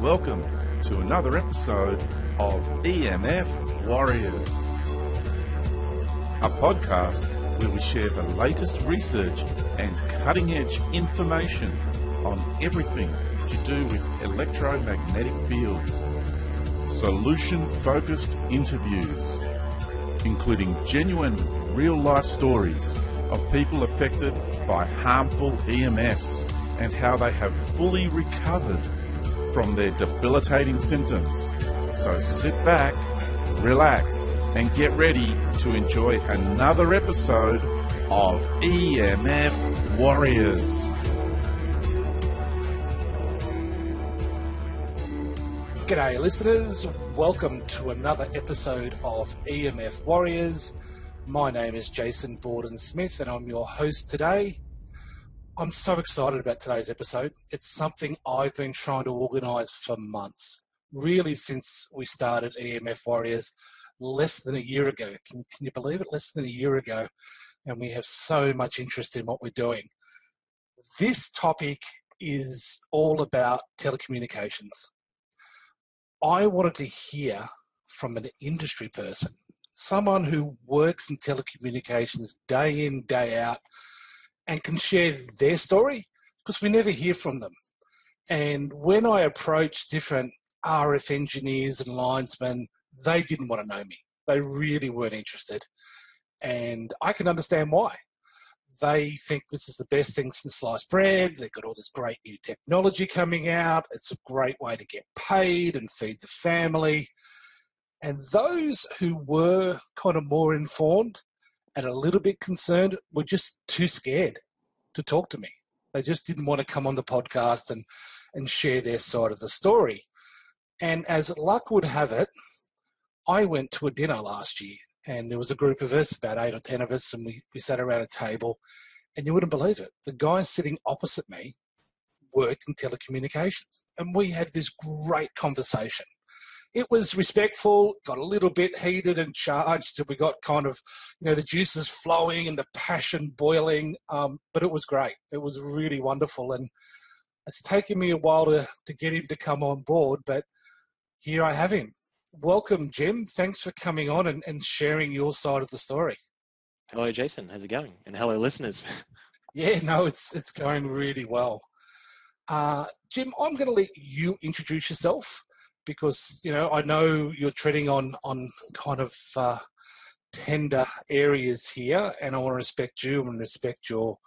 Welcome to another episode of EMF Warriors, a podcast where we share the latest research and cutting-edge information on everything to do with electromagnetic fields. Solution-focused interviews, including genuine real-life stories of people affected by harmful EMFs and how they have fully recovered from their debilitating symptoms. So sit back, relax, and get ready to enjoy another episode of EMF Warriors. G'day listeners, welcome to another episode of EMF Warriors. My name is Jason Bawden-Smith and I'm your host today. I'm so excited about today's episode. It's something I've been trying to organise for months, really since we started EMF Warriors less than a year ago. Can you believe it? Less than a year ago, and we have so much interest in what we're doing. This topic is all about telecommunications. I wanted to hear from an industry person, someone who works in telecommunications day in, day out, and can share their story, because we never hear from them. And when I approached different RF engineers and linesmen, they didn't want to know me. They really weren't interested. And I can understand why. They think this is the best thing since sliced bread. They've got all this great new technology coming out. It's a great way to get paid and feed the family. And those who were kind of more informed and a little bit concerned were just too scared to talk to me. They just didn't want to come on the podcast and share their side of the story. And as luck would have it, I went to a dinner last year and there was a group of us, about 8 or 10 of us, and we sat around a table, and you wouldn't believe it. The guy sitting opposite me worked in telecommunications, and we had this great conversation. It was respectful, got a little bit heated and charged, so we got kind of, the juices flowing and the passion boiling, but it was great. It was really wonderful, and it's taken me a while to get him to come on board, but here I have him. Welcome, Jim. Thanks for coming on and sharing your side of the story. Hello, Jason. How's it going? And hello, listeners. Yeah, no, it's going really well. Jim, I'm going to let you introduce yourself, because, I know you're treading on kind of tender areas here, and I want to respect you and respect your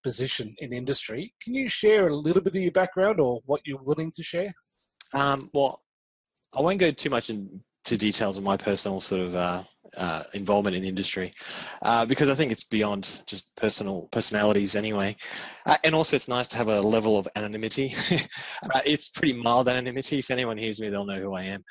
position in industry. Can you share a little bit of your background or what you're willing to share? Well, I won't go too much into details of my personal sort of involvement in industry, because I think it's beyond just personalities anyway. And also it's nice to have a level of anonymity. It's pretty mild anonymity. If anyone hears me, they'll know who I am.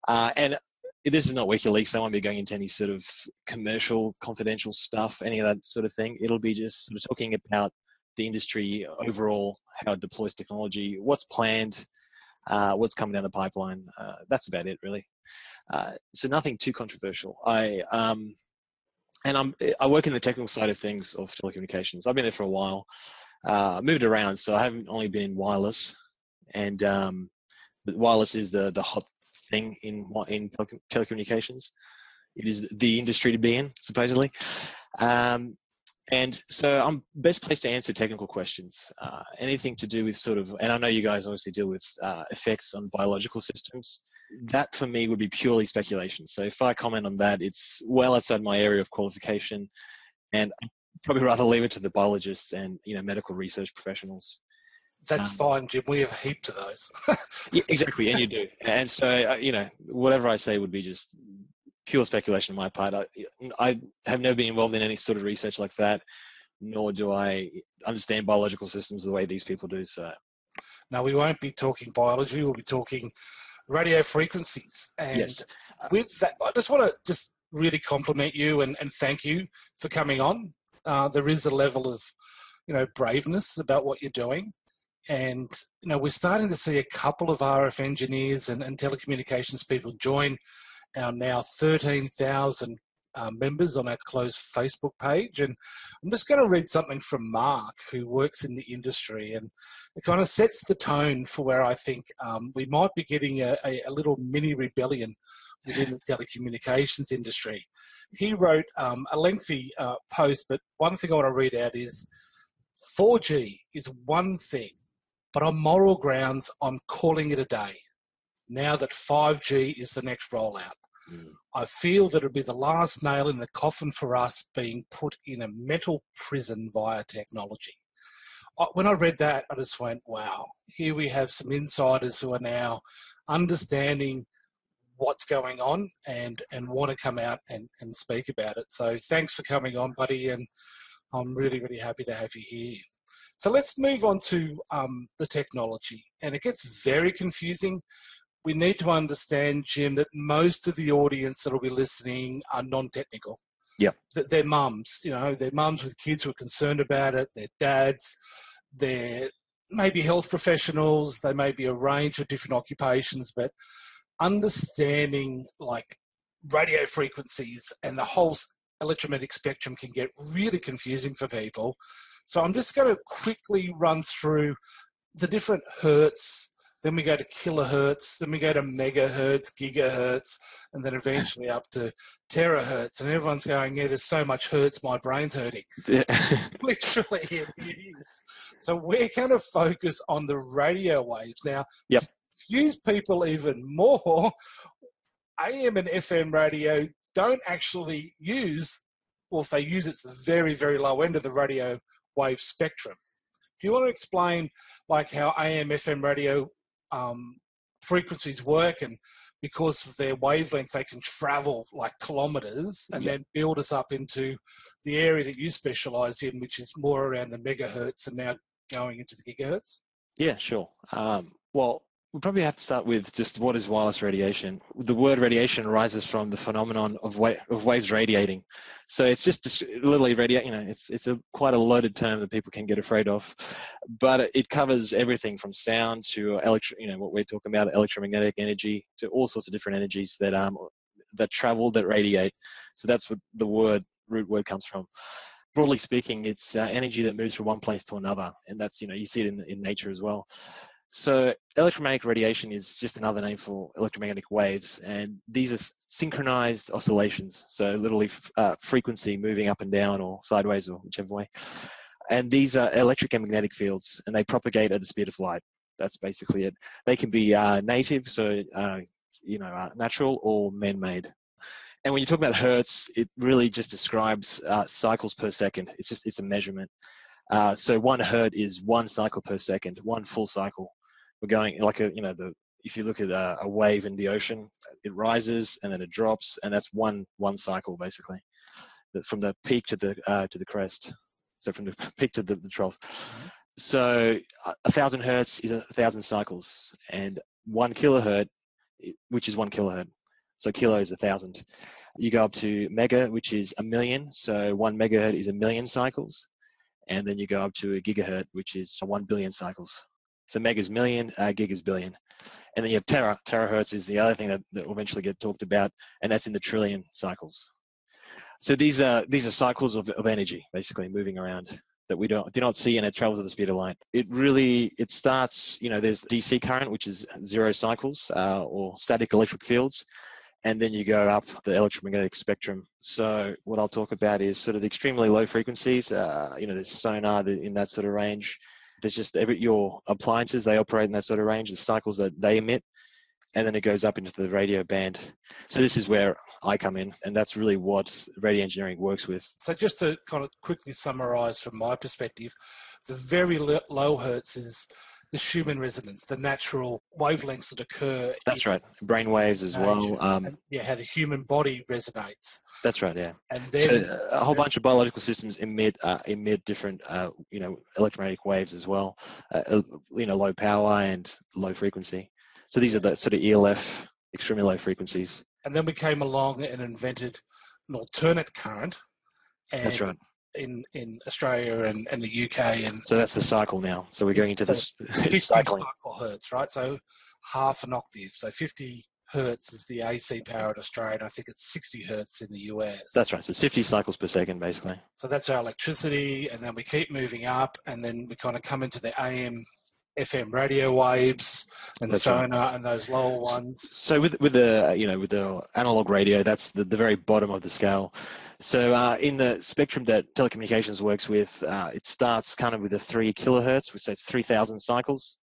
And this is not WikiLeaks. I won't be going into any sort of commercial, confidential stuff, any of that sort of thing. It'll be just sort of talking about the industry overall, how it deploys technology, what's planned, what's coming down the pipeline. That's about it, really. So nothing too controversial. I work in the technical side of things of telecommunications. I've been there for a while. Moved around, so I haven't only been in wireless, and but wireless is the hot thing in telecommunications. It is the industry to be in, supposedly. And so I'm best placed to answer technical questions, anything to do with sort of, and I know you guys obviously deal with effects on biological systems. That for me would be purely speculation. So if I comment on that, it's well outside my area of qualification, and I'd probably rather leave it to the biologists and, medical research professionals. That's fine, Jim. We have heaps of those. Yeah, exactly, and you do. And so, whatever I say would be just pure speculation on my part. I have never been involved in any sort of research like that, nor do I understand biological systems the way these people do. So, no, we won't be talking biology. We'll be talking radio frequencies. And yes. With that, I just want to really compliment you and thank you for coming on. There is a level of, braveness about what you're doing. And, we're starting to see a couple of RF engineers and telecommunications people join our now 13,000 members on our closed Facebook page. And I'm just going to read something from Mark, who works in the industry, and it kind of sets the tone for where I think we might be getting a little mini rebellion within the telecommunications industry. He wrote a lengthy post, but one thing I want to read out is 4G is one thing, but on moral grounds, I'm calling it a day now that 5G is the next rollout. I feel that it'll be the last nail in the coffin for us being put in a mental prison via technology. When I read that, I just went, wow, here we have some insiders who are now understanding what's going on and want to come out and speak about it. So thanks for coming on, buddy, and I'm really, really happy to have you here. So let's move on to the technology, and it gets very confusing. We need to understand, Jim, that most of the audience that will be listening are non-technical. Yep. They're mums, they're mums with kids who are concerned about it, they're dads, they're maybe health professionals, they may be a range of different occupations, but understanding like radio frequencies and the whole electromagnetic spectrum can get really confusing for people. So I'm just going to quickly run through the different hertz, then we go to kilohertz, then we go to megahertz, gigahertz, and then eventually up to terahertz. And everyone's going, yeah, there's so much hertz, my brain's hurting. Yeah. Literally, it is. So we're going to focus on the radio waves. Now, yep. To confuse people even more, AM and FM radio don't actually use, or if they use, it's the very, very low end of the radio wave spectrum. Do you want to explain like how AM, FM radio frequencies work, and because of their wavelength they can travel like kilometres and then build us up into the area that you specialise in, which is more around the megahertz and now going into the gigahertz? Yeah, sure. Well, we probably have to start with just what is wireless radiation. The word radiation arises from the phenomenon of waves radiating. So it's just literally it's quite a loaded term that people can get afraid of, but it covers everything from sound to what we're talking about, electromagnetic energy, to all sorts of different energies that travel, that radiate. So that's what the root word comes from. Broadly speaking, it's energy that moves from one place to another, and that's you see it in nature as well. So electromagnetic radiation is just another name for electromagnetic waves, and these are synchronized oscillations, so literally frequency moving up and down or sideways or whichever way. And these are electric and magnetic fields, and they propagate at the speed of light. That's basically it. They can be native, so natural, or man-made. And when you talk about hertz, it really just describes cycles per second. It's a measurement. So 1 hertz is 1 cycle per second, 1 full cycle. We're going like if you look at a wave in the ocean, it rises and then it drops, and that's one cycle basically, from the peak to the crest. So from the peak to the trough. So 1,000 hertz is 1,000 cycles, and 1 kilohertz, which is 1 kilohertz. So kilo is 1,000. You go up to mega, which is 1,000,000. So 1 megahertz is 1,000,000 cycles. And then you go up to a gigahertz, which is 1 billion cycles. So mega is million, gig is billion. And then you have terahertz is the other thing that will eventually get talked about, and that's in the trillion cycles. So these are cycles of energy, basically moving around, that we do not see, and it travels at the speed of light. It starts, there's DC current, which is 0 cycles, or static electric fields. And then you go up the electromagnetic spectrum. So what I'll talk about is sort of the extremely low frequencies. There's sonar in that sort of range. There's just your appliances, they operate in that sort of range, the cycles that they emit, and then it goes up into the radio band. So this is where I come in, and that's really what radio engineering works with. So just to kind of quickly summarise from my perspective, the very low hertz is the Schumann resonance, the natural wavelengths that occur. That's right. Brain waves as well. How the human body resonates. That's right, yeah. And then so a whole bunch of biological systems emit different, electromagnetic waves as well. Low power and low frequency. So these are the sort of ELF, extremely low frequencies. And then we came along and invented an alternate current. And that's right. In Australia and the UK, and so that's the cycle now. So we're going into this 50 cycling. cycle hertz, right? So half an octave, so 50 hertz is the AC power in Australia, and I think it's 60 hertz in the US. That's right. So it's 50 cycles per second, basically. So that's our electricity, and then we keep moving up, and then we kind of come into the AM, FM radio waves, and That's sonar, right. and those lower ones. So with the analog radio, that's the very bottom of the scale. So in the spectrum that telecommunications works with, it starts kind of with a 3 kilohertz, which is 3,000 cycles.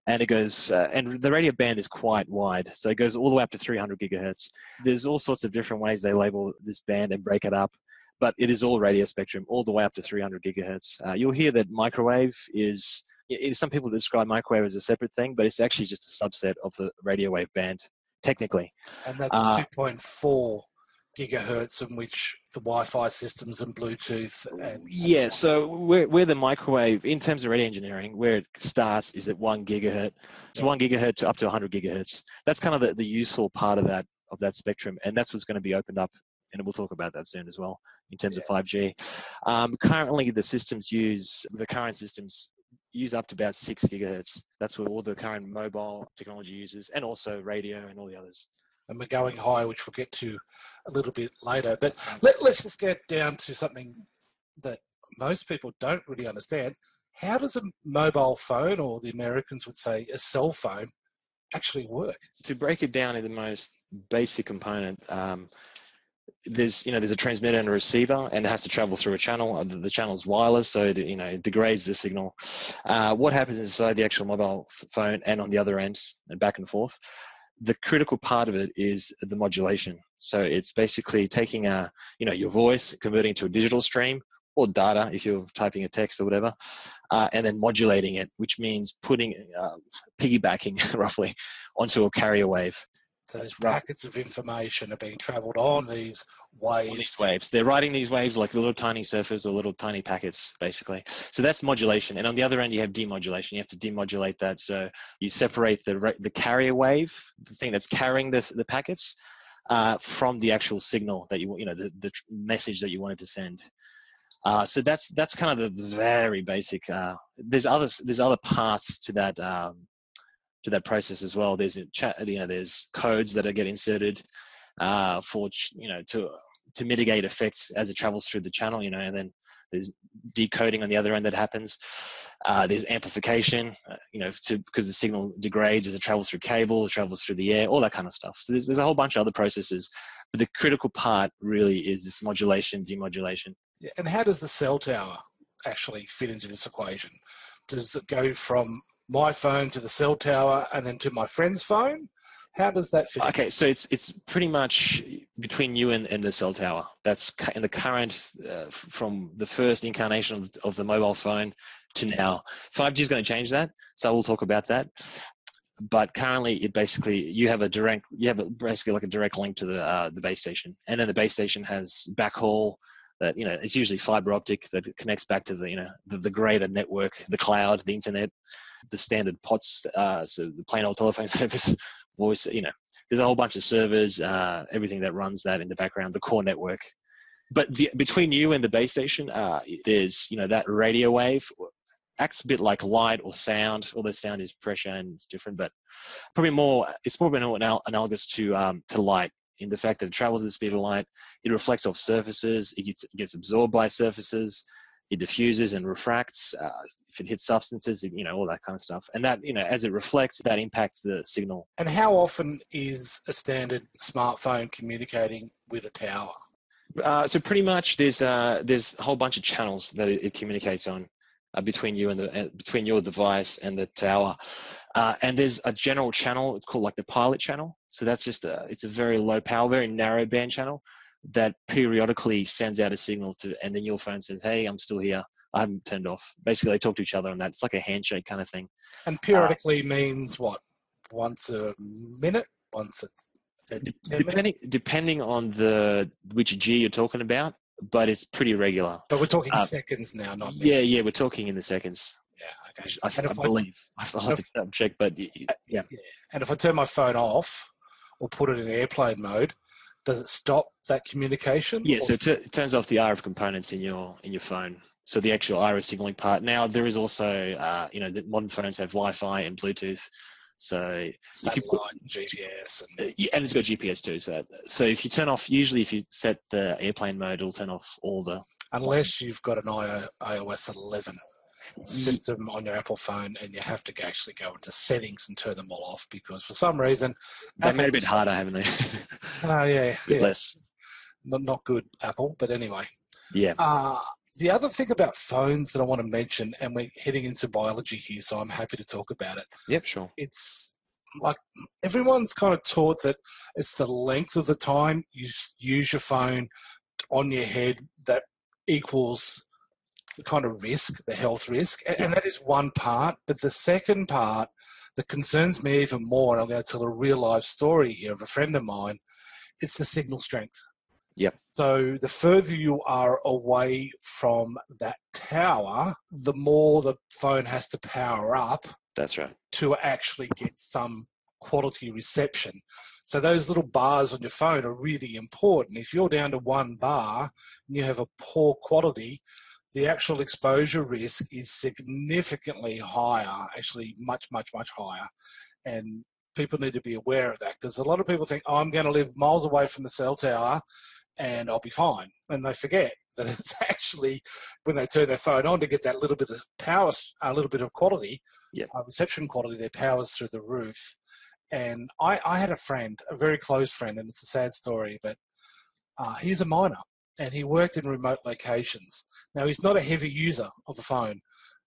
And it goes, and the radio band is quite wide, so it goes all the way up to 300 gigahertz. There's all sorts of different ways they label this band and break it up, but it is all radio spectrum, all the way up to 300 gigahertz. You'll hear that microwave is, some people describe microwave as a separate thing, but it's actually just a subset of the radio wave band, technically. And that's 2.4 gigahertz, in which the Wi-Fi systems and Bluetooth and so where the microwave, in terms of radio engineering, where it starts is at 1 gigahertz. It's 1 gigahertz to up to 100 gigahertz. That's kind of the useful part of that spectrum, and that's what's going to be opened up, and we'll talk about that soon as well in terms of 5G. Currently, the current systems use up to about 6 gigahertz. That's what all the current mobile technology uses, and also radio and all the others. And we're going higher, which we'll get to a little bit later. But let's just get down to something that most people don't really understand. How does a mobile phone, or the Americans would say a cell phone, actually work? To break it down in the most basic component, there's a transmitter and a receiver, and it has to travel through a channel. The channel is wireless, so it degrades the signal. What happens inside the actual mobile phone and on the other end, and back and forth, the critical part of it is the modulation. So it's basically taking your voice, converting it to a digital stream, or data if you're typing a text or whatever, and then modulating it, which means piggybacking roughly onto a carrier wave. So there's packets of information are being travelled on these waves. They're riding these waves like little tiny surfers or little tiny packets, basically. So that's modulation. And on the other end, you have demodulation. You have to demodulate that. So you separate the carrier wave, the thing that's carrying the packets, from the actual signal that the message that you wanted to send. So that's kind of the very basic. There's other parts to that process as well. There's there's codes that get inserted to mitigate effects as it travels through the channel, and then there's decoding on the other end that happens. There's amplification, because the signal degrades as it travels through cable, it travels through the air, all that kind of stuff. So there's a whole bunch of other processes, but the critical part really is this modulation, demodulation. Yeah. And how does the cell tower actually fit into this equation? Does it go from my phone to the cell tower and then to my friend's phone? How does that fit? Okay, so it's pretty much between you and the cell tower. That's in the current, from the first incarnation of the mobile phone to now. 5G is going to change that, so we'll talk about that. But currently, you have basically like a direct link to the base station, and then the base station has backhaul. That it's usually fiber optic that connects back to the greater network, the cloud, the internet, the standard POTS, so the plain old telephone service, voice. There's a whole bunch of servers, everything that runs that in the background, the core network. But between you and the base station, there's that radio wave acts a bit like light or sound. Although sound is pressure and it's different, but it's more analogous to light. In the fact that it travels at the speed of light, it reflects off surfaces, it gets absorbed by surfaces, it diffuses and refracts. If it hits substances, all that kind of stuff. And that, as it reflects, that impacts the signal. And how often is a standard smartphone communicating with a tower? So pretty much there's a whole bunch of channels that it communicates on. Between you and between your device and the tower, and there's a general channel. It's called like the pilot channel. So that's just it's a very low power, very narrow band channel that periodically sends out a signal and then your phone says, "Hey, I'm still here. I haven't turned off." Basically, they talk to each other on that. It's like a handshake kind of thing. And periodically means what? Once a minute? Once a 10 minutes? Depending on which G you're talking about. But it's pretty regular. But we're talking seconds now, not minutes. Yeah, we're talking in the seconds. Yeah, okay. I believe. I'll have to check, but yeah. And if I turn my phone off or put it in airplane mode, does it stop that communication? Yeah, so it turns off the RF components in your phone. So the actual iris signaling part. Now there is also, the modern phones have Wi-Fi and Bluetooth. So if you Satellite, GPS, and yeah, and it's got GPS too. So if you turn off, usually if you set the airplane mode, it'll turn off all the. unless you've got an iOS 11 system on your Apple phone, and you have to actually go into settings and turn them all off, because for some reason They made it a bit harder, haven't they? Oh yeah, a bit less. not good, Apple. But anyway, Yeah. the other thing about phones that I want to mention, and we're heading into biology here, so I'm happy to talk about it. Yep, sure. It's like everyone's kind of taught that it's the length of the time you use your phone on your head that equals the kind of risk, the health risk, and that is one part. But the second part that concerns me even more, and I'm going to tell a real life story here of a friend of mine, it's the signal strength. Yep. So the further you are away from that tower, the more the phone has to power up. That's right. To actually get some quality reception. So those little bars on your phone are really important. If you're down to one bar and you have a poor quality, the actual exposure risk is significantly higher, actually much, much, much higher. And people need to be aware of that, because a lot of people think, oh, I'm going to live miles away from the cell tower and I'll be fine. And they forget that it's actually when they turn their phone on to get that little bit of power, a little bit of quality, reception quality, their power's through the roof. And I had a friend, a very close friend, and it's a sad story, but he's a miner and he worked in remote locations. Now, he's not a heavy user of the phone,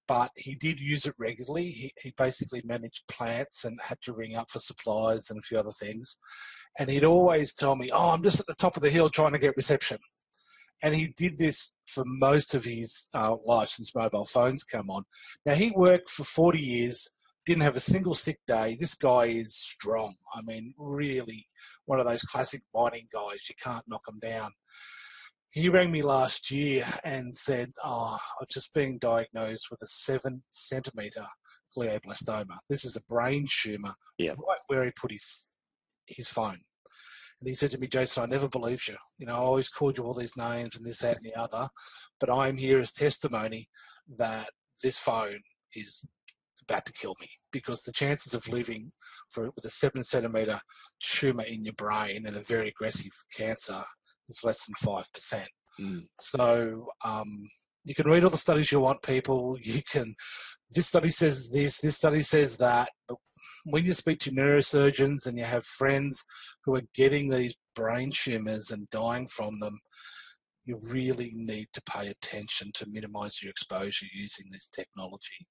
but he did use it regularly. He basically managed plants and had to ring up for supplies and a few other things. And he'd always tell me, oh, I'm just at the top of the hill trying to get reception. And he did this for most of his life since mobile phones come on. Now, he worked for 40 years, didn't have a single sick day. This guy is strong. I mean, really one of those classic mining guys. You can't knock him down. He rang me last year and said, I've just been diagnosed with a 7 centimetre glioblastoma. This is a brain tumour right where he put his phone. And he said to me, Jason, I never believed you. You know, I always called you all these names and this, that, and the other. But I'm here as testimony that this phone is about to kill me, because the chances of living with a 7 centimetre tumour in your brain and a very aggressive cancer is less than 5%. So you can read all the studies you want, people. This study says this study says that. But when you speak to neurosurgeons and you have friends who are getting these brain tumours and dying from them, you really need to pay attention to minimise your exposure using this technology.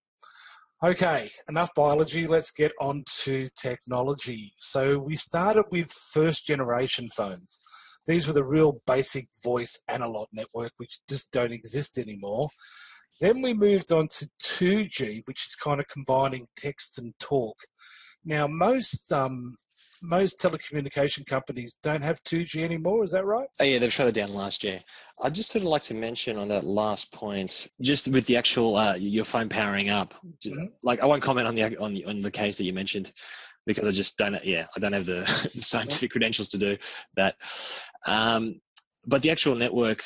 Okay, enough biology. Let's get on to technology. So we started with first generation phones. These were the real basic voice analog network, which just don't exist anymore. Then we moved on to 2G, which is kind of combining text and talk. Now, most telecommunication companies don't have 2G anymore. Is that right? Oh, yeah, they've shut it down last year. I'd just sort of like to mention on that last point, just with the actual your phone powering up. Like, I won't comment on the case that you mentioned, because I just don't. Yeah, I don't have the scientific credentials to do that. But the actual network,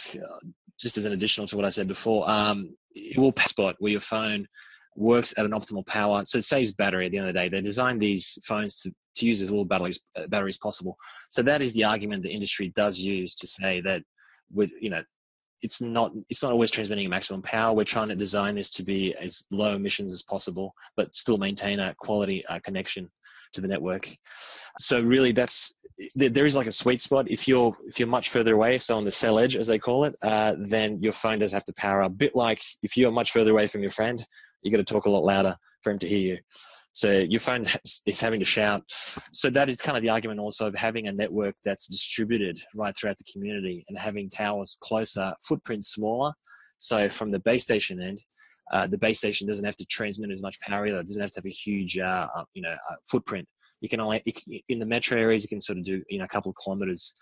just as an additional to what I said before, it will spot where your phone works at an optimal power. So it saves battery at the end of the day. They designed these phones to use as little battery as possible. So that is the argument the industry does use to say that, it's not always transmitting a maximum power. We're trying to design this to be as low emissions as possible, but still maintain a quality connection to the network. So really there is like a sweet spot. If you're much further away, so on the cell edge, as they call it, then your phone does have to power up. A bit like if you're much further away from your friend, you got to talk a lot louder for him to hear you. So your phone is having to shout. So that is kind of the argument also of having a network that's distributed right throughout the community and having towers closer, footprint smaller. So from the base station end, the base station doesn't have to transmit as much power either. It doesn't have to have a huge, footprint. You can in the metro areas, you can sort of do, a couple of kilometers,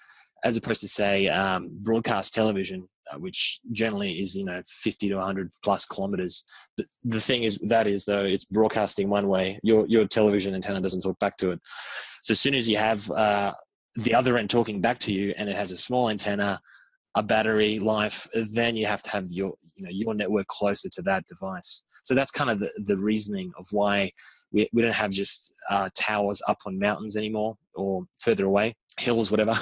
as opposed to say broadcast television, which generally is 50 to 100 plus kilometers. The thing is though it's broadcasting one way. Your television antenna doesn't talk back to it. So as soon as you have the other end talking back to you, and it has a small antenna, a battery life, then you have to have your network closer to that device. So that's kind of the reasoning of why we don't have just towers up on mountains anymore or further away, hills, whatever.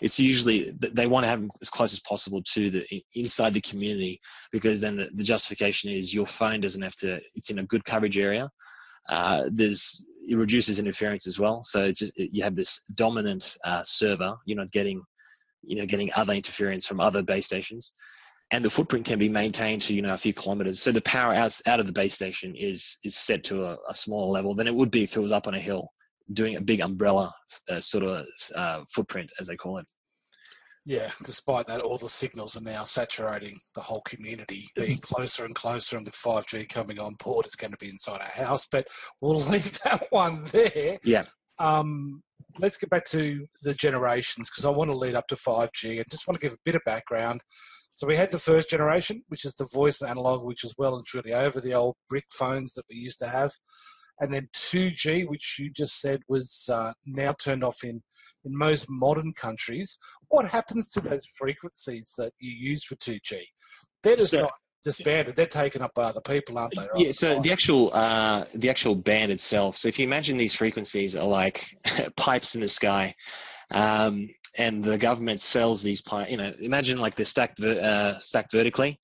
It's usually they want to have them as close as possible to the inside the community, because then the justification is your phone doesn't have to, it's in a good coverage area. It reduces interference as well. So it's just, you have this dominant server. You're not getting other interference from other base stations, and the footprint can be maintained to a few kilometers. So the power out of the base station is set to a smaller level than it would be if it was up on a hill doing a big umbrella sort of footprint, as they call it. Yeah, despite that, all the signals are now saturating the whole community, being closer and closer, and with 5G coming on board, it's going to be inside our house. But we'll leave that one there. Yeah. Let's get back to the generations, because I want to lead up to 5G and just want to give a bit of background. So we had the first generation, which is the voice and analog, which is well and truly over, the old brick phones that we used to have. And then 2G, which you just said was now turned off in most modern countries. What happens to those frequencies that you use for 2G? They're just not disbanded. They're taken up by other people, aren't they? Right? Yeah, so the actual band itself. So if you imagine these frequencies are like pipes in the sky, and the government sells these pipes. Imagine like they're stacked vertically.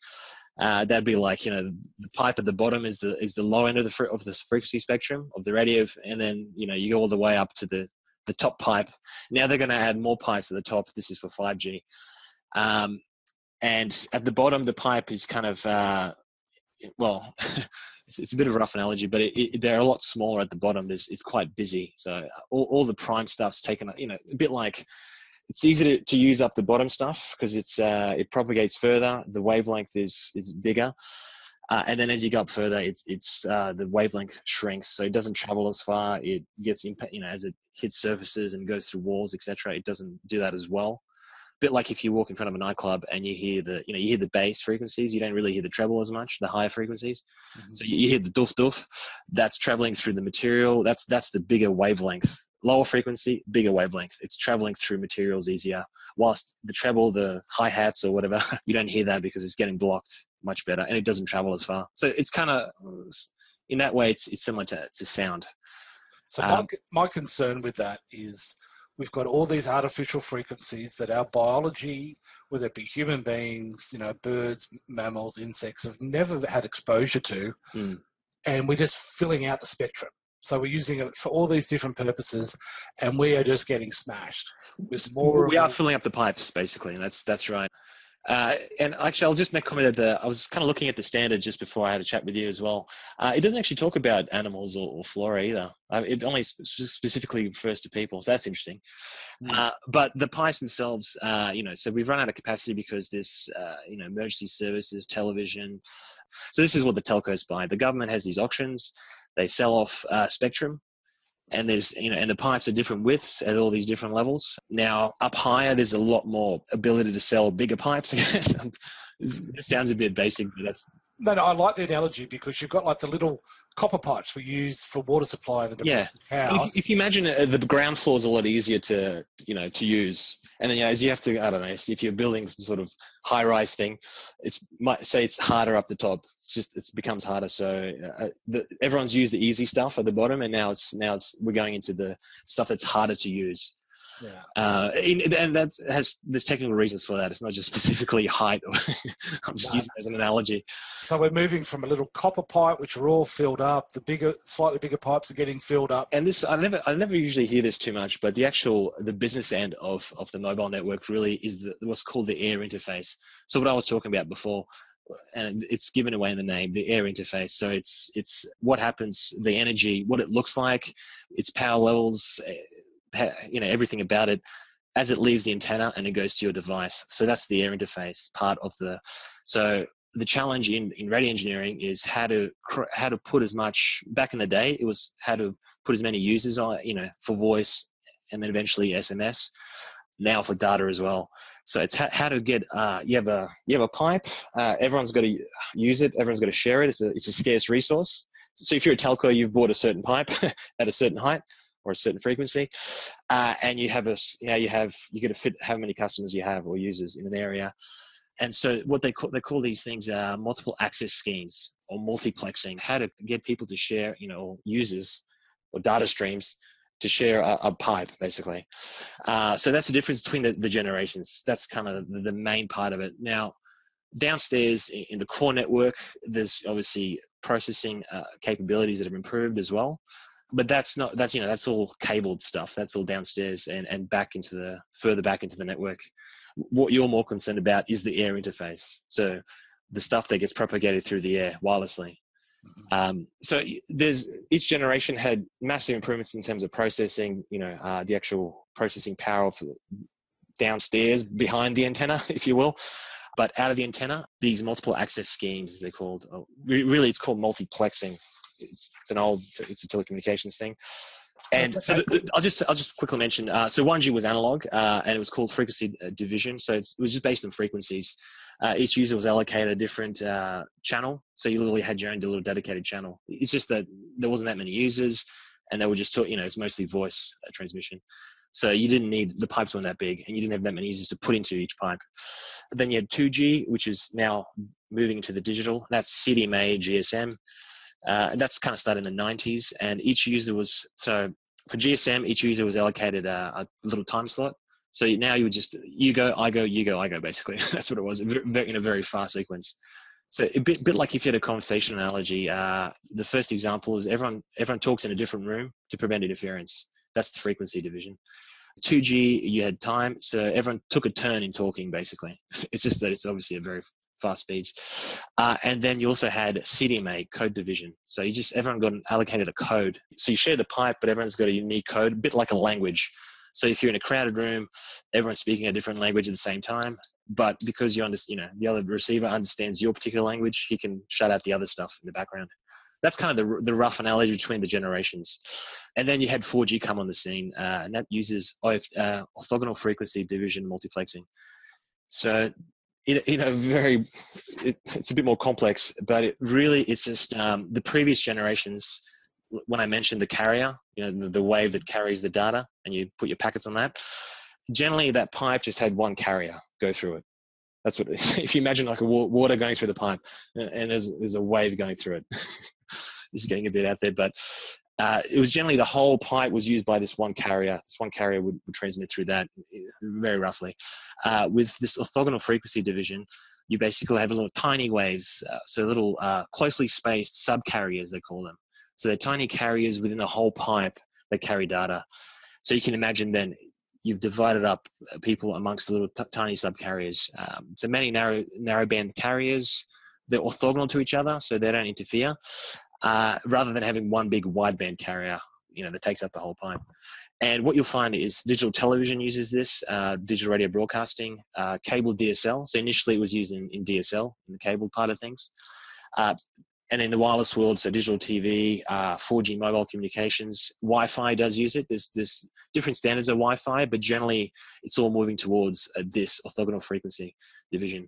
That'd be like the pipe at the bottom is the low end of the frequency spectrum of the radio, and then you go all the way up to the top pipe. Now they're going to add more pipes at the top. This is for 5G. And at the bottom, the pipe is kind of, it's a bit of a rough analogy, but they're a lot smaller at the bottom. It's quite busy. So all the prime stuff's taken, a bit like, it's easy to use up the bottom stuff because it propagates further. The wavelength is bigger. And then as you go up further, the wavelength shrinks. So it doesn't travel as far. It gets impact, as it hits surfaces and goes through walls, etc. It doesn't do that as well. Bit like if you walk in front of a nightclub and you hear the bass frequencies, you don't really hear the treble as much, the higher frequencies. Mm-hmm. So you hear the doof doof, that's traveling through the material. That's the bigger wavelength. Lower frequency, bigger wavelength. It's traveling through materials easier. Whilst the treble, the hi-hats or whatever, you don't hear that because it's getting blocked much better and it doesn't travel as far. So it's kind of, in that way, it's similar to sound. So my concern with that is, we've got all these artificial frequencies that our biology, whether it be human beings, birds, mammals, insects, have never had exposure to, and we're just filling out the spectrum. So we're using it for all these different purposes, and we are just getting smashed. We are filling up the pipes, basically, and that's right. And actually, I'll just make a comment that I was kind of looking at the standard just before I had a chat with you as well. It doesn't actually talk about animals or flora either. It only specifically refers to people, so that's interesting. But the pipes themselves, so we've run out of capacity because there's, emergency services, television. So this is what the telcos buy. The government has these auctions. They sell off spectrum. And there's, and the pipes are different widths at all these different levels. Now, up higher, there's a lot more ability to sell bigger pipes, I guess. It sounds a bit basic, but that's... No, I like the analogy because you've got like the little copper pipes we use for water supply in the domestic house. If you imagine the ground floor is a lot easier to use. And then, as you have to, I don't know, if you're building some sort of high-rise thing, it's harder up the top. It becomes harder. So everyone's used the easy stuff at the bottom, and now we're going into the stuff that's harder to use. Yeah. And there's technical reasons for that. It's not just specifically height. I'm just using it as an analogy. So we're moving from a little copper pipe, which are all filled up. The slightly bigger pipes are getting filled up. And this, I never usually hear this too much, but the business end of the mobile network really is what's called the air interface. So what I was talking about before, and it's given away in the name, the air interface. So it's what happens, the energy, what it looks like, its power levels, everything about it as it leaves the antenna and it goes to your device. So that's the air interface part of so the challenge in radio engineering is how to put as much, back in the day, it was how to put as many users on, for voice and then eventually SMS, now for data as well. So it's how to get, you have a pipe, everyone's got to use it, everyone's got to share it. It's a scarce resource. So if you're a telco, you've bought a certain pipe at a certain height. or a certain frequency, and you get to fit how many customers you have or users in an area. And so what they call these things multiple access schemes or multiplexing, how to get people to share, or users or data streams to share a pipe, basically. So that's the difference between the generations. That's kind of the main part of it. Now, downstairs in the core network, there's obviously processing capabilities that have improved as well. But that's all cabled stuff. That's all downstairs and further back into the network. What you're more concerned about is the air interface. So the stuff that gets propagated through the air wirelessly. So each generation had massive improvements in terms of processing, the actual processing power for downstairs behind the antenna, if you will. But out of the antenna, these multiple access schemes, as they're called, really it's called multiplexing. It's a telecommunications thing. And so I'll just quickly mention, so 1G was analog, and it was called frequency division. So it was just based on frequencies. Each user was allocated a different channel. So you literally had your own little dedicated channel. It's just that there wasn't that many users, and they were just it's mostly voice transmission. So you didn't need, the pipes weren't that big, and you didn't have that many users to put into each pipe. Then you had 2G, which is now moving to the digital. That's CDMA, GSM. That's kind of started in the 90s, and each user was, so for GSM, each user was allocated a little time slot. So now you would just, you go, I go, you go, I go, basically. That's what it was, in a very fast sequence. So a bit like if you had a conversation analogy, the first example is everyone talks in a different room to prevent interference. That's the frequency division. 2G, you had time, so everyone took a turn in talking, basically. It's just that it's obviously a very fast speeds. And then you also had CDMA, code division. So everyone got allocated a code. So you share the pipe, but everyone's got a unique code, a bit like a language. So if you're in a crowded room, everyone's speaking a different language at the same time. But because you understand, the other receiver understands your particular language, he can shut out the other stuff in the background. That's kind of the rough analogy between the generations. And then you had 4G come on the scene, and that uses orthogonal frequency division multiplexing. So, it's a bit more complex, but it's just the previous generations. When I mentioned the carrier, the wave that carries the data, and you put your packets on that, generally that pipe just had one carrier go through it. That's what, if you imagine like a water going through the pipe, and there's a wave going through it. This is getting a bit out there, but it was generally the whole pipe was used by this one carrier. This one carrier would transmit through that, very roughly. With this orthogonal frequency division, you basically have little tiny waves, so little closely spaced subcarriers, they call them. So they're tiny carriers within the whole pipe that carry data. So you can imagine then you've divided up people amongst the little tiny subcarriers. So many narrowband carriers, they're orthogonal to each other, so they don't interfere. Rather than having one big wideband carrier, that takes up the whole pipe. And what you'll find is digital television uses this, digital radio broadcasting, cable DSL. So initially it was used in DSL, in the cable part of things. And in the wireless world, so digital TV, 4G mobile communications, Wi-Fi does use it. There's different standards of Wi-Fi, but generally it's all moving towards this orthogonal frequency division.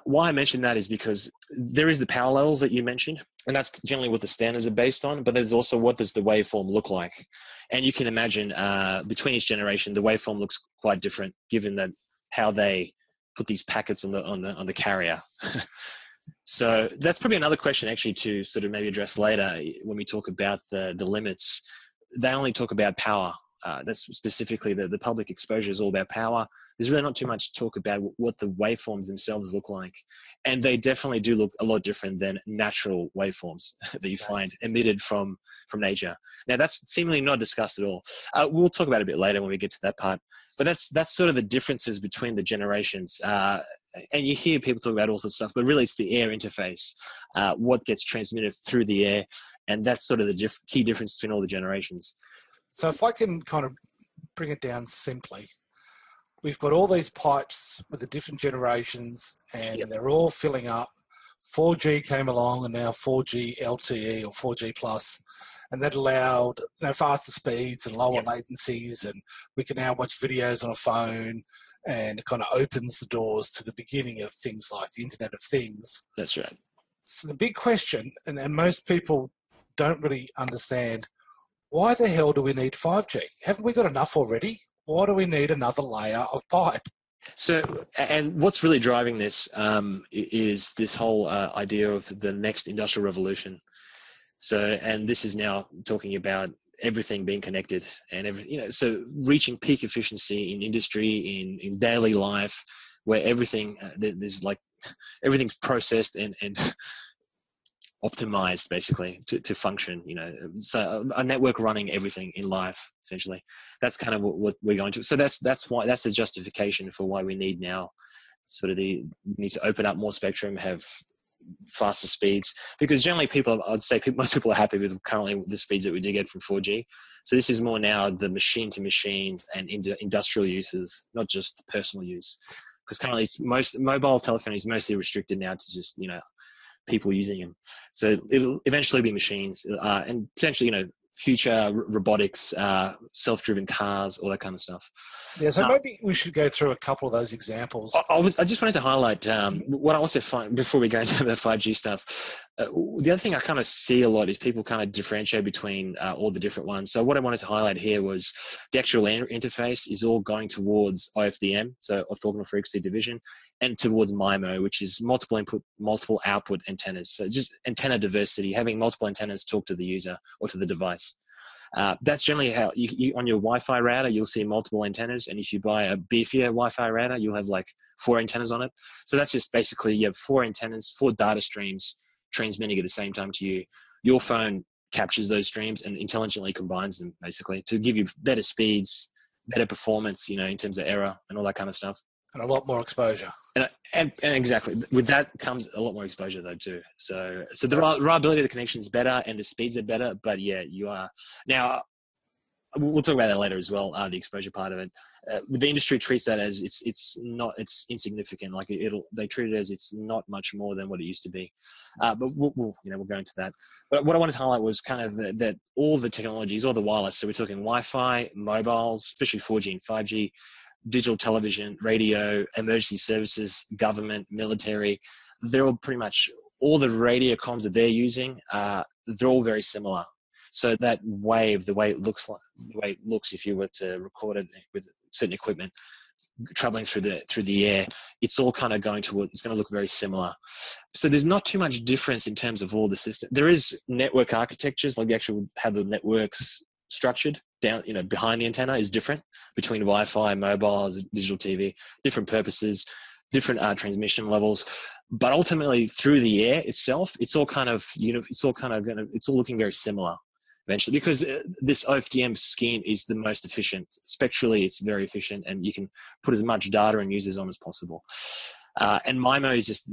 Why I mentioned that is because there is the power levels that you mentioned, and that's generally what the standards are based on, but there's also what does the waveform look like. And you can imagine between each generation, the waveform looks quite different given that how they put these packets on the carrier. So that's probably another question actually to sort of maybe address later when we talk about the limits. They only talk about power. That's specifically the public exposure is all about power. There's really not too much talk about what the waveforms themselves look like. And they definitely do look a lot different than natural waveforms that you find emitted from nature. Now that's seemingly not discussed at all. We'll talk about it a bit later when we get to that part. But that's sort of the differences between the generations. And you hear people talk about all sorts of stuff, but really it's the air interface, what gets transmitted through the air. And that's sort of the key difference between all the generations. So if I can kind of bring it down simply, we've got all these pipes with the different generations, and they're all filling up. 4G came along, and now 4G LTE or 4G plus, and that allowed faster speeds and lower latencies, and we can now watch videos on a phone, and it kind of opens the doors to the beginning of things like the Internet of Things. That's right. So the big question, and most people don't really understand, why the hell do we need 5G? Haven't we got enough already? Why do we need another layer of pipe? So, and what's really driving this is this whole idea of the next industrial revolution. So, and this is now talking about everything being connected and so reaching peak efficiency in industry, in daily life, where everything there's like everything's processed and optimized basically to function. So a network running everything in life essentially. That's kind of what we're going to. So that's the justification for why we need now sort of we need to open up more spectrum, have faster speeds, because generally most people are happy with currently the speeds that we do get from 4G. So this is more now the machine to machine and industrial uses, not just personal use, because currently most mobile telephony is mostly restricted now to just people using them. So it'll eventually be machines and potentially future robotics, self-driven cars, all that kind of stuff. Yeah, so maybe we should go through a couple of those examples. I just wanted to highlight what I also find before we go into the 5G stuff. The other thing I kind of see a lot is people kind of differentiate between all the different ones. So what I wanted to highlight here was the actual interface is all going towards OFDM, so orthogonal frequency division, and towards MIMO, which is multiple input, multiple output antennas. So just antenna diversity, having multiple antennas talk to the user or to the device. That's generally how you on your Wi-Fi router, you'll see multiple antennas. And if you buy a beefier Wi-Fi router, you'll have like 4 antennas on it. So that's just basically you have 4 antennas, 4 data streams transmitting at the same time to you. Your phone captures those streams and intelligently combines them basically to give you better speeds, better performance, in terms of error and all that kind of stuff. And a lot more exposure. And exactly. With that comes a lot more exposure though too. So the reliability of the connection is better and the speeds are better, but yeah, you are. Now, we'll talk about that later as well, the exposure part of it. The industry treats that as it's insignificant. Like they treat it as it's not much more than what it used to be. But we'll go into that. But what I wanted to highlight was kind of that all the technologies, all the wireless, so we're talking Wi-Fi, mobiles, especially 4G and 5G, digital television, radio, emergency services, government, military, they're all pretty much, all the radio comms that they're using, they're all very similar. So that wave, the way it looks if you were to record it with certain equipment traveling through the air, it's all kind of it's going to look very similar. So there's not too much difference in terms of all the system. There is network architectures, like how the networks structured down, behind the antenna is different between Wi-Fi, mobiles, digital TV, different purposes, different transmission levels. But ultimately, through the air itself, it's all looking very similar eventually, because this OFDM scheme is the most efficient. Spectrally, it's very efficient, and you can put as much data and users on as possible. And MIMO is just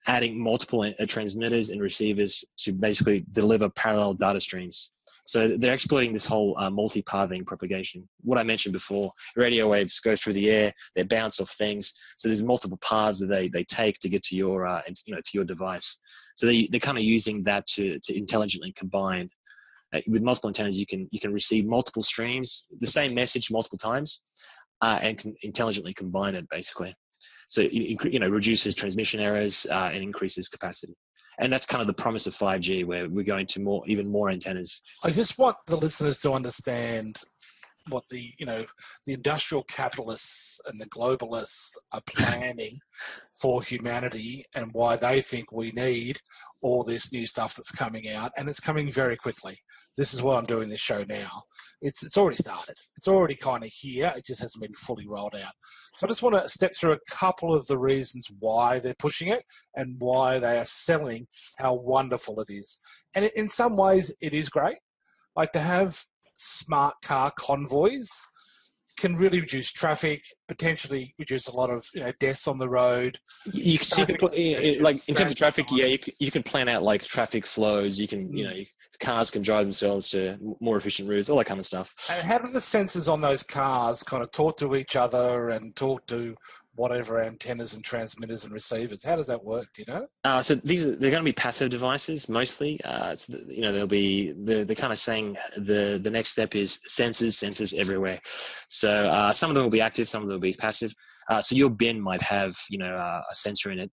adding multiple transmitters and receivers to basically deliver parallel data streams. So they're exploiting this whole multi-pathing propagation. What I mentioned before, radio waves go through the air, they bounce off things. So there's multiple paths that they take to get to your to your device. So they're kind of using that to intelligently combine. With multiple antennas, you can receive multiple streams, the same message multiple times, and can intelligently combine it basically. So it reduces transmission errors and increases capacity. And that's kind of the promise of 5G, where we're going to even more antennas. I just want the listeners to understand what the industrial capitalists and the globalists are planning for humanity and why they think we need all this new stuff that's coming out, and it's coming very quickly. This is why I'm doing this show now. It's already started. It's already kind of here. It just hasn't been fully rolled out. So I just want to step through a couple of the reasons why they're pushing it and why they are selling how wonderful it is. And in some ways, it is great. Like to have smart car convoys can really reduce traffic, potentially reduce a lot of deaths on the road. You can see like in terms of traffic, you can plan out like traffic flows. You can cars can drive themselves to more efficient routes, all that kind of stuff. And how do the sensors on those cars kind of talk to each other and talk to whatever antennas and transmitters and receivers? How does that work? Do you know? So they're going to be passive devices mostly. They'll be they're kind of saying the next step is sensors everywhere. So some of them will be active, some of them will be passive. So your bin might have a sensor in it.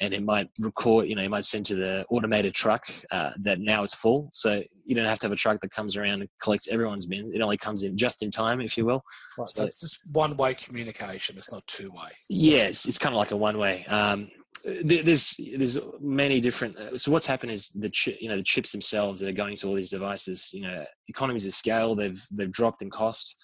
and it might record, it might send to the automated truck that now it's full. So you don't have to have a truck that comes around and collects everyone's bins. It only comes in just in time, if you will. Right, so it's just one-way communication. It's not two-way. Yes, it's kind of like a one-way. There's many different. So what's happened is the chips themselves that are going to all these devices. Economies of scale. They've dropped in cost.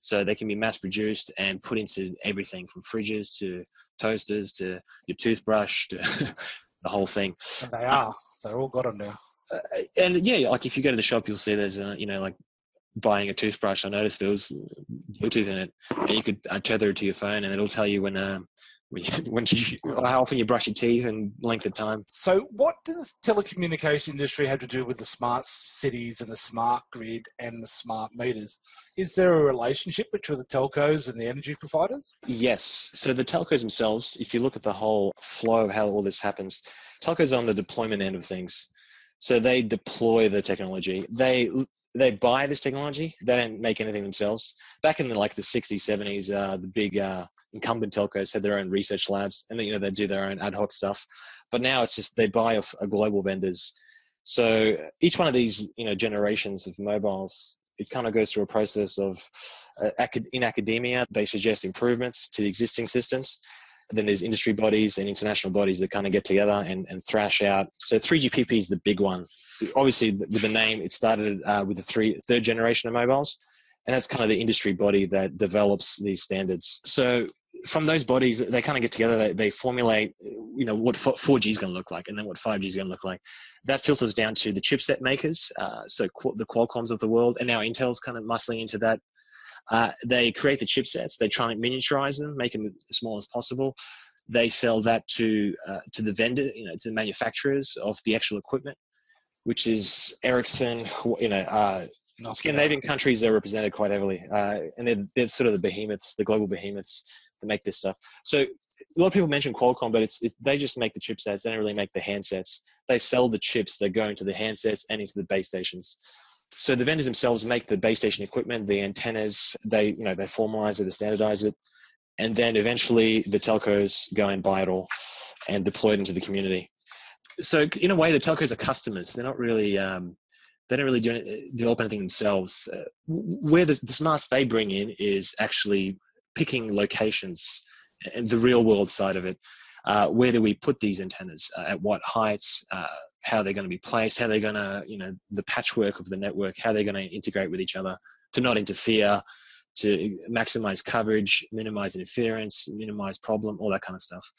So they can be mass produced and put into everything from fridges to toasters to your toothbrush to the whole thing. And they are. They've all got them now. And yeah, like if you go to the shop, you'll see there's, like buying a toothbrush. I noticed there was Bluetooth in it, and you could tether it to your phone, and it'll tell you how often you brush your teeth and length of time. So what does the telecommunication industry have to do with the smart cities and the smart grid and the smart meters? Is there a relationship between the telcos and the energy providers? Yes. So the telcos themselves, if you look at the whole flow of how all this happens, telcos are on the deployment end of things. So they deploy the technology. They buy this technology. They don't make anything themselves. Back in the 60s, 70s, the big incumbent telcos had their own research labs, and they do their own ad hoc stuff. But now it's just they buy off global vendors. So each one of these generations of mobiles, it kind of goes through a process of in academia, they suggest improvements to the existing systems. Then there's industry bodies and international bodies that kind of get together and thrash out. So 3GPP is the big one. Obviously, with the name, it started with the third generation of mobiles. And that's kind of the industry body that develops these standards. So from those bodies, they kind of get together, they formulate, what 4G is going to look like, and then what 5G is going to look like. That filters down to the chipset makers, so the Qualcomms of the world, and now Intel's kind of muscling into that. They create the chipsets, they try and miniaturize them, make them as small as possible. They sell that to the vendor, to the manufacturers of the actual equipment, which is Ericsson, Scandinavian countries are represented quite heavily, and they're sort of the behemoths, the global behemoths that make this stuff. So a lot of people mention Qualcomm, but they just make the chipsets. They don't really make the handsets. They sell the chips that go into the handsets and into the base stations. So the vendors themselves make the base station equipment, the antennas. They formalize it, they standardize it, and then eventually the telcos go and buy it all and deploy it into the community. So in a way, the telcos are customers. They're not really. They don't really develop anything themselves. Where the smarts they bring in is actually picking locations and the real world side of it. Where do we put these antennas? At what heights? How they're going to be placed? How they're going to, the patchwork of the network, how they're going to integrate with each other to not interfere, to maximize coverage, minimize interference, minimize problem, all that kind of stuff.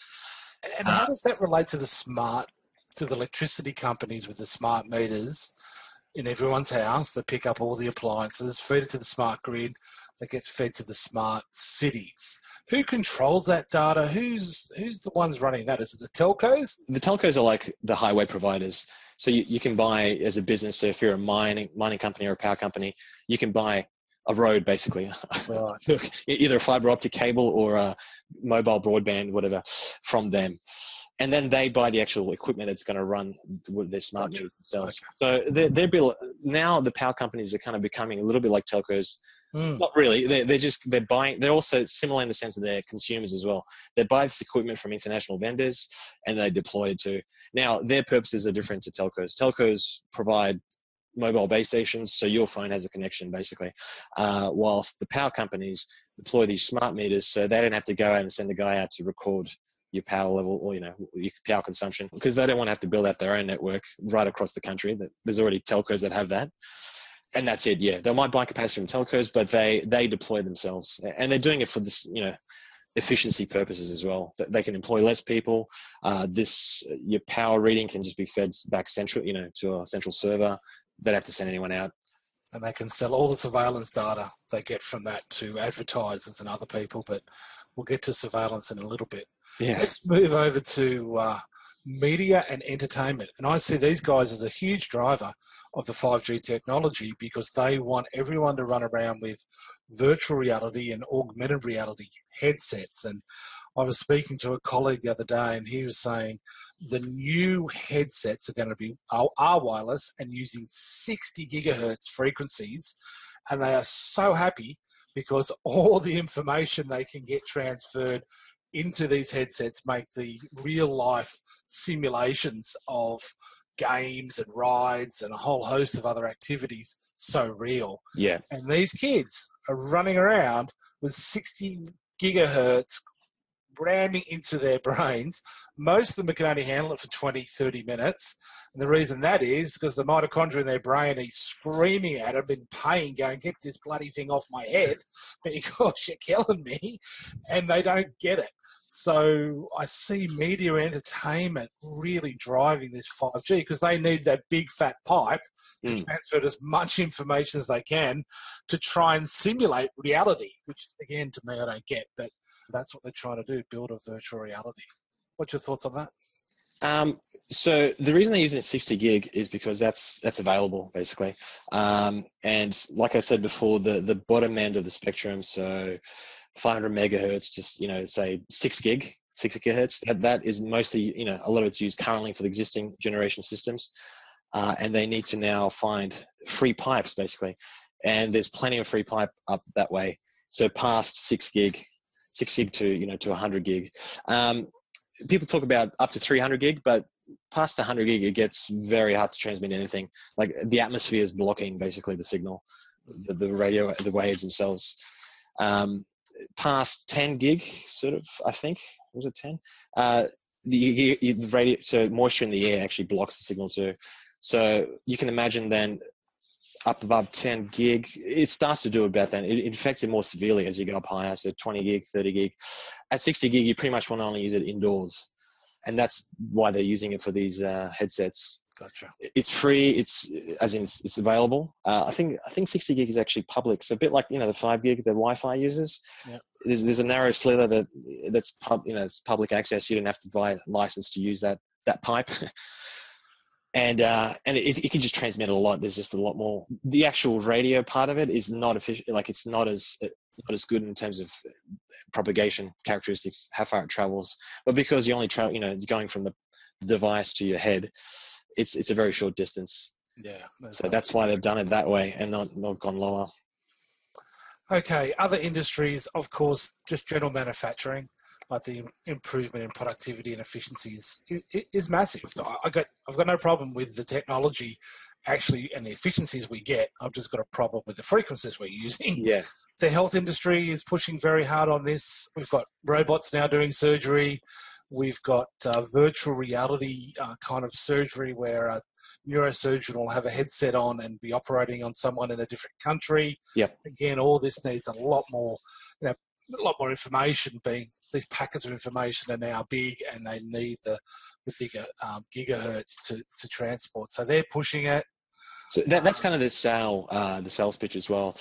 And how does that relate to the electricity companies with the smart meters in everyone's house that pick up all the appliances, feed it to the smart grid that gets fed to the smart cities? Who controls that data? Who's the ones running that? Is it the telcos? The telcos are like the highway providers. So you can buy as a business, so if you're a mining company or a power company, you can buy a road basically, right. Either a fiber optic cable or a mobile broadband, whatever, from them. And then they buy the actual equipment that's going to run with their smart meters themselves. Okay. So now the power companies are kind of becoming a little bit like telcos. Not really. They're buying. They're also similar in the sense that they're consumers as well. They buy this equipment from international vendors and they deploy it to. Now their purposes are different to telcos. Telcos provide mobile base stations, so your phone has a connection basically. Whilst the power companies deploy these smart meters, so they don't have to go out and send a guy out to record your power level or your power consumption, because they don't want to have to build out their own network right across the country. There's already telcos that have that, and that's it. Yeah, they might buy capacity from telcos, but they deploy themselves, and they're doing it for this efficiency purposes as well. They can employ less people. Your power reading can just be fed back central, to a central server. They don't have to send anyone out. And they can sell all the surveillance data they get from that to advertisers and other people, but we'll get to surveillance in a little bit. Yeah. Let's move over to media and entertainment. And I see these guys as a huge driver of the 5G technology because they want everyone to run around with virtual reality and augmented reality headsets. And I was speaking to a colleague the other day and he was saying the new headsets are going to be are wireless and using 60 gigahertz frequencies. And they are so happy because all the information they can get transferred into these headsets make the real life simulations of games and rides and a whole host of other activities so real. Yeah. And these kids are running around with 60 gigahertz ramming into their brains. Most of them can only handle it for 20, 30 minutes. And the reason that is because the mitochondria in their brain are screaming at them in pain, going, get this bloody thing off my head because you're killing me. And they don't get it. So I see media entertainment really driving this 5G because they need that big fat pipe to transfer as much information as they can to try and simulate reality, which again, to me, I don't get, but that's what they're trying to do, build a virtual reality. What's your thoughts on that? So the reason they're using 60 gig is because that's available basically. And like I said before, the bottom end of the spectrum, so 500 megahertz to, say 6 gigahertz, that is mostly, a lot of it's used currently for the existing generation systems. And they need to now find free pipes basically. And there's plenty of free pipe up that way. So past 6 gig to, to 100 gig. People talk about up to 300 gig, but past 100 gig, it gets very hard to transmit anything. Like the atmosphere is blocking basically the signal, the radio, the waves themselves. Past 10 gig, sort of, I think, was it 10? The radio, so moisture in the air actually blocks the signal too. So you can imagine then up above 10 gig, it starts to do about that. It affects it more severely as you go up higher, so 20 gig, 30 gig. At 60 gig, you pretty much want to only use it indoors. And that's why they're using it for these headsets. Gotcha. It's free. It's available. I think 60 gig is actually public. So a bit like, the 5 gig that Wi-Fi uses. Yep. There's a narrow slither that's it's public access. You don't have to buy a license to use that pipe. And it can just transmit a lot. There's just a lot more. The actual radio part of it is not efficient. Like it's not as good in terms of propagation characteristics, how far it travels. But because you only travel, going from the device to your head, it's a very short distance. Yeah. So that's why they've done it that way and not gone lower. Okay. Other industries, of course, just general manufacturing. But the improvement in productivity and efficiencies is massive. So I've got no problem with the technology actually and the efficiencies we get. I've just got a problem with the frequencies we're using. Yeah. The health industry is pushing very hard on this. We've got robots now doing surgery. We've got virtual reality kind of surgery where a neurosurgeon will have a headset on and be operating on someone in a different country. Yep. Again, all this needs a lot more, a lot more information being. These packets of information are now big and they need the bigger gigahertz to transport. So they're pushing it. So that's kind of the sales pitch as well.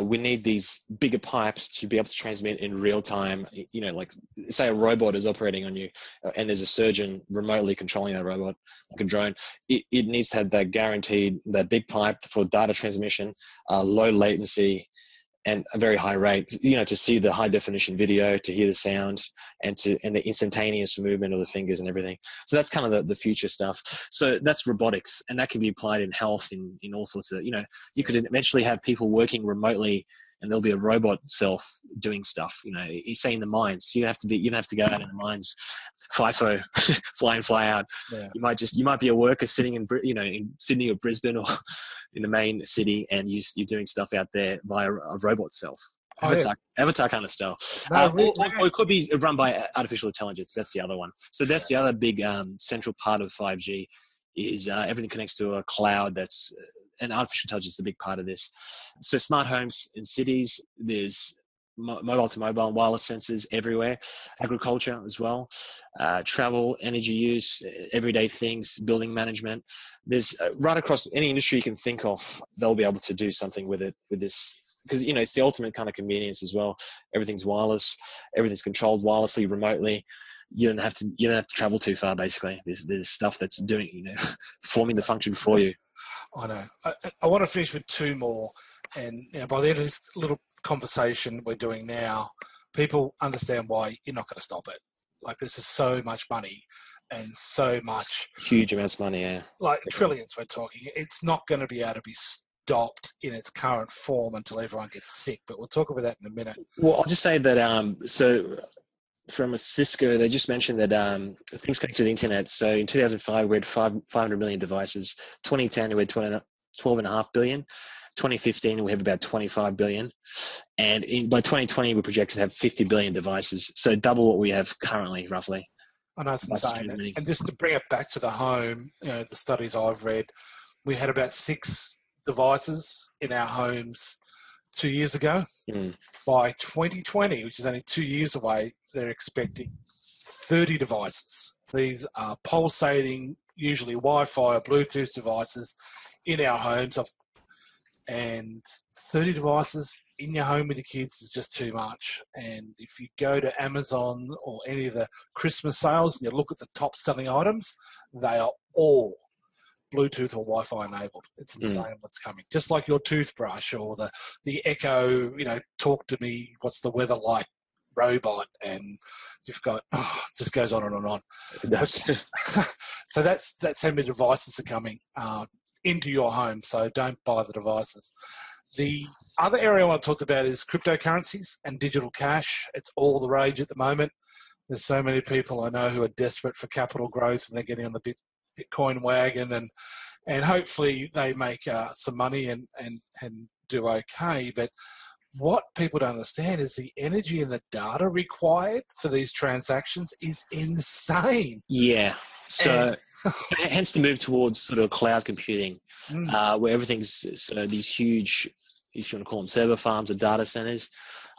We need these bigger pipes to be able to transmit in real time. Like say a robot is operating on you and there's a surgeon remotely controlling that robot, like a drone. It needs to have that big pipe for data transmission, low latency, and a very high rate, to see the high definition video, to hear the sound, and the instantaneous movement of the fingers and everything. So that's kind of the future stuff. So that's robotics, and that can be applied in health in all sorts of, you could eventually have people working remotely and there'll be a robot self doing stuff, you say in the mines. You don't have to go out in the mines, FIFO, fly in, fly out. Yeah. You might be a worker sitting in Sydney or Brisbane or in the main city, and you're doing stuff out there via a robot self. Avatar kind of style. No, or it could be run by artificial intelligence. That's the other one. So that's the other big central part of 5G is everything connects to a cloud and artificial intelligence is a big part of this. So smart homes in cities, there's mobile to mobile wireless sensors everywhere, agriculture as well, travel, energy use, everyday things, building management. There's right across any industry you can think of, they'll be able to do something with this. Because, it's the ultimate kind of convenience as well. Everything's wireless, everything's controlled wirelessly, remotely. You don't have to travel too far, basically. There's stuff that's doing, performing the function for you. I know. I want to finish with two more. And by the end of this little conversation we're doing now, people understand why you're not going to stop it. Like, this is so much money and so much. Huge amounts of money, yeah. Like trillions we're talking. It's not going to be able to be stopped in its current form until everyone gets sick. But we'll talk about that in a minute. Well, I'll just say that, so from a Cisco, they just mentioned that things connected to the internet. So in 2005, we had 500 million devices. 2010, we had 12.5 billion. 2015, we have about 25 billion. And by 2020, we project to have 50 billion devices. So double what we have currently, roughly. I know it's insane. And just to bring it back to the home, the studies I've read, we had about 6 devices in our homes 2 years ago. By 2020, which is only 2 years away, they're expecting 30 devices. These are pulsating, usually Wi-Fi or Bluetooth devices in our homes. And 30 devices in your home with your kids is just too much. And if you go to Amazon or any of the Christmas sales and you look at the top selling items, they are all Bluetooth or Wi-Fi enabled. It's insane what's coming. Just like your toothbrush or the Echo, talk to me, what's the weather like robot, and you've got, it just goes on and on and on. It does. So that's how many devices are coming into your home, so don't buy the devices. The other area I want to talk about is cryptocurrencies and digital cash. It's all the rage at the moment. There's so many people I know who are desperate for capital growth, and they're getting on the Bitcoin wagon, and hopefully they make some money and do okay. But what people don't understand is the energy and the data required for these transactions is insane. Yeah. So hence the move towards sort of cloud computing, where everything's these huge, if you want to call them server farms or data centers.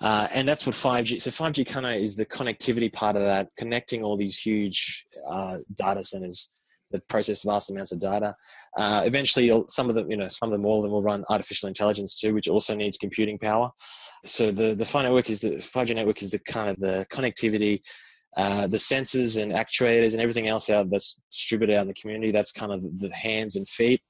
And that's what 5G, so 5G kind of is the connectivity part of that, connecting all these huge data centers that process vast amounts of data. Eventually, some of them, all of them will run artificial intelligence too, which also needs computing power. So the 5G network is the kind of the connectivity, the sensors and actuators and everything else out that's distributed out in the community. That's kind of the hands and feet,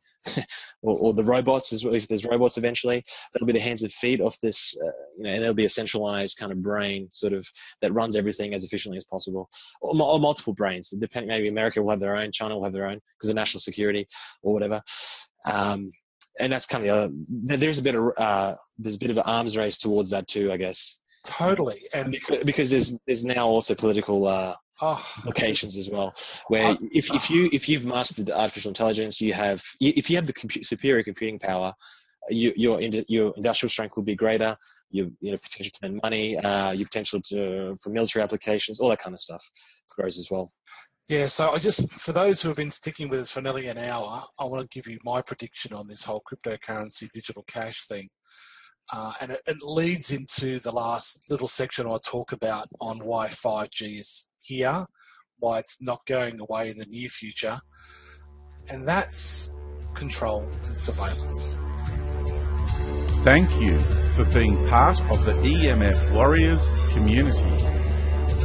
or the robots as well. If there's robots eventually, that'll be the hands and feet of this, and there'll be a centralized kind of brain sort of that runs everything as efficiently as possible, or multiple brains. Depending, maybe America will have their own, China will have their own because of national security or whatever. And that's kind of there's a bit of an arms race towards that too, I guess. Totally, and because there's now also political implications as well. Where if you've mastered artificial intelligence, if you have the superior computing power, your industrial strength will be greater. Your potential to earn money, your potential for military applications, all that kind of stuff grows as well. Yeah, so for those who have been sticking with us for nearly an hour, I want to give you my prediction on this whole cryptocurrency, digital cash thing. And it leads into the last little section I talk about on why 5G is here, why it's not going away in the near future, and that's control and surveillance. Thank you for being part of the EMF Warriors community.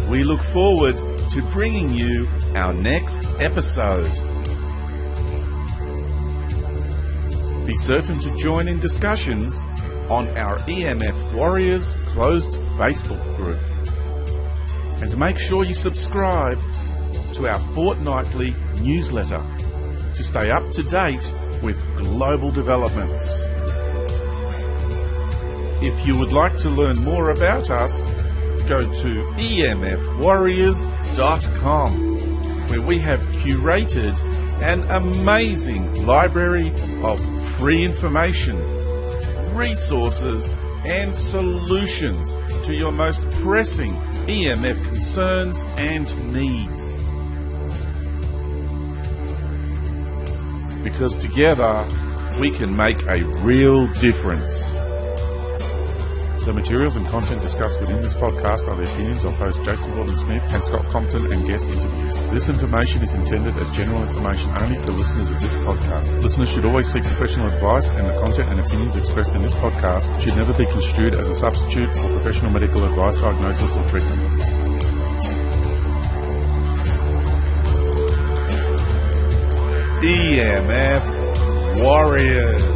We look forward to bringing you our next episode. Be certain to join in discussions on our EMF Warriors closed Facebook group. And to make sure you subscribe to our fortnightly newsletter to stay up to date with global developments. If you would like to learn more about us, go to emfwarriors.com, where we have curated an amazing library of free information, resources and solutions to your most pressing EMF concerns and needs. Because together we can make a real difference. The materials and content discussed within this podcast are the opinions of host Jason Bawden-Smith and Scott Compton and guest interviews. This information is intended as general information only for listeners of this podcast. Listeners should always seek professional advice, and the content and opinions expressed in this podcast should never be construed as a substitute for professional medical advice, diagnosis or treatment. EMF Warriors.